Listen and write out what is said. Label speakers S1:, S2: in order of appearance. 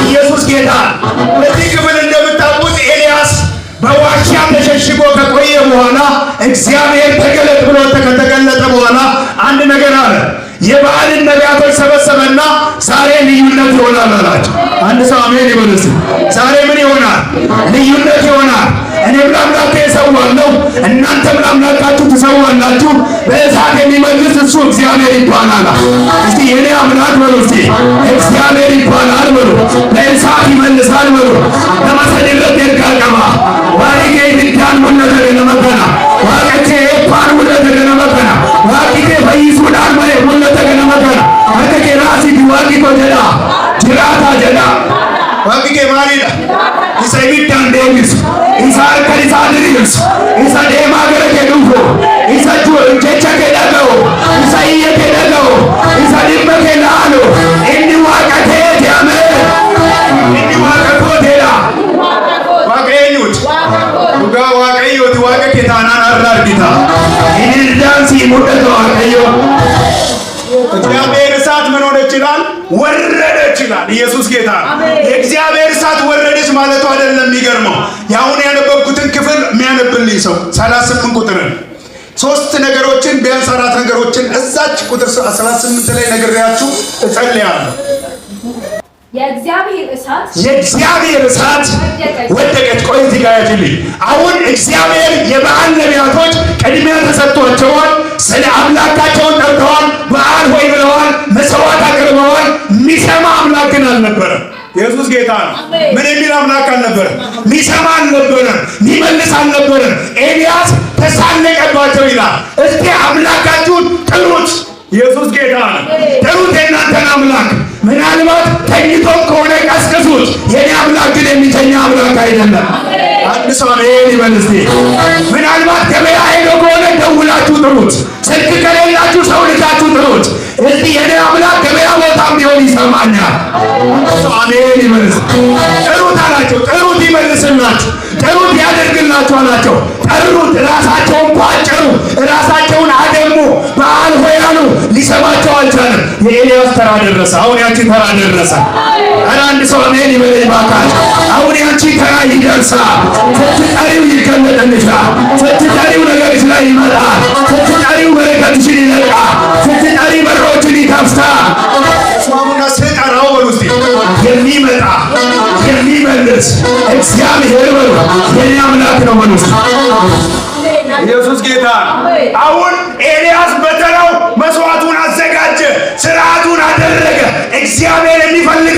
S1: ኢየሱስ ጌታ። በዚህ ክፍል እንደምታውቁት ኤልያስ በዋሻ ተሸሽጎ ከቆየ በኋላ እግዚአብሔር ተገለጥ ብሎ ከተገለጠ በኋላ አንድ ነገር አለ። የበዓልን ነቢያቶች ሰበሰበና ዛሬ ልዩነት ይሆናል አላቸው። አንድ ሰው አሜን ይበል እስቲ። ዛሬ ምን ይሆናል? ልዩነት ይሆናል። እኔም ለአምላኬ እሰዋለሁ፣ እናንተም ለአምላካችሁ ትሰዋላችሁ። በእሳት የሚመልስ እሱ እግዚአብሔር ይባላል። እስቲ የኔ አምላክ በሉ እስቲ እግዚአብሔር ይባላል በሉ። በእሳት ይመልሳል በሉ። ለማሰደለት የርቃቀማ ዋሪጌ ድንዳን ሙነተ ገነመከና ዋቀቼ ኤፓን ሙነተ ገነመከና ዋቂቴ ፈይሱዳን መሬ ሙነተ ገነመከና አተኬ ራሲ ዲዋቂቶ ጀዳ ጅራታ ጀዳ ዋቂቴ ማሪዳ ኢሳ ኢቢዳን ዴቢስ ኢሳ አርከን ኢሳ ድሪስ ኢሳ ዴማ ገረኬ ዱፎ ኢሳ ጀቻ ኬዳገው ኢሳ ኢየ ኬዳገው ኢሳ ዲመ ኬላአሎ ኢኒ ዋቀቴ ዲያመ ኢኒ ዋቀቶ ቴዳ ዋቀኙት ዱጋ ዋቀዮት ዋቀ ኬታናን አራርጊታ ኢንዳንሲ ሙደቶ ዋቀዮ እግዚአብሔር እሳት ምን ሆነች ይላል? ወረደች ይላል። ኢየሱስ ጌታ። የእግዚአብሔር እሳት ወረደች ማለቱ አይደለም። የሚገርመው ያሁን ያነበብኩትን ክፍል የሚያነብልኝ ሰው 38 ቁጥርን ሶስት ነገሮችን ቢያንስ አራት ነገሮችን እዛች ቁጥር 18 ላይ ነግሬያችሁ እጸልያለሁ። የእግዚአብሔር እሳት ወደቀች። ቆይ እዚህ ጋር ያጅልኝ። አሁን እግዚአብሔር የበዓል ነቢያቶች ቅድሚያ ተሰጥቷቸዋል። ስለ አምላካቸውን ጠርተዋል። በዓል ሆይ ብለዋል። መስዋዕት አቅርበዋል። የሚሰማ አምላክ ግን አልነበረም። ኢየሱስ ጌታ ነው። ምን የሚል አምላክ አልነበረም? የሚሰማ አልነበረም። የሚመልስ አልነበረም። ኤልያስ ተሳለቀባቸው ይላል። እስቲ አምላካችሁን ጥሩት። ኢየሱስ ጌታ ነው። ጥሩት የእናንተን አምላክ። ምናልባት ተኝቶም ከሆነ ቀስቅሱት። የኔ አምላክ ግን የሚተኛ አምላክ አይደለም። አንድ ሰው አሜን ይበል እስቲ። ምናልባት ገበያ ሄዶ ከሆነ ደውላችሁ ጥሩት። ስልክ ከሌላችሁ ሰው ልካችሁ ጥሩት። እስቲ የኔ አምላክ ገበያ ቦታም ቢሆን ይሰማኛል። አሜን ይበል እስቲ። ጥሩት አላቸው። ጥሩት ይመልስላችሁ። ጥሩት ያደርግላችሁ አላቸው። ጠሩት። ራሳቸውን ቋጨሩ። ራሳቸውን አደሙ። በዓል ሆይ አሉ። ሊሰማቸው አልቻለም። የኤልያስ ተራ ደረሰ። አሁን ያንቺ ተራ ደረሰ። ኧረ አንድ ሰው አሜን ይበል ባካችሁ። አሁን ያንቺ ተራ ይደርሳል። ስትጠሪው ይገለጥልሻል። ስትጠሪው ነገርሽ ላይ ይመጣል። ስትጠሪው በረከትሽን ይለቃል። ስትጠሪ በሮችን ይከፍታል። ስማሙና ስጠራው በሉ እስቲ የሚመጣ የሚመልስ እግዚአብሔር በሉ የኔ አምላክ ነው በሉ እስቲ። ኢየሱስ ጌታ። አሁን ኤልያስ በተራው መስዋዕቱን አዘጋጀ፣ ስርዓቱን አደረገ። እግዚአብሔር የሚፈልግ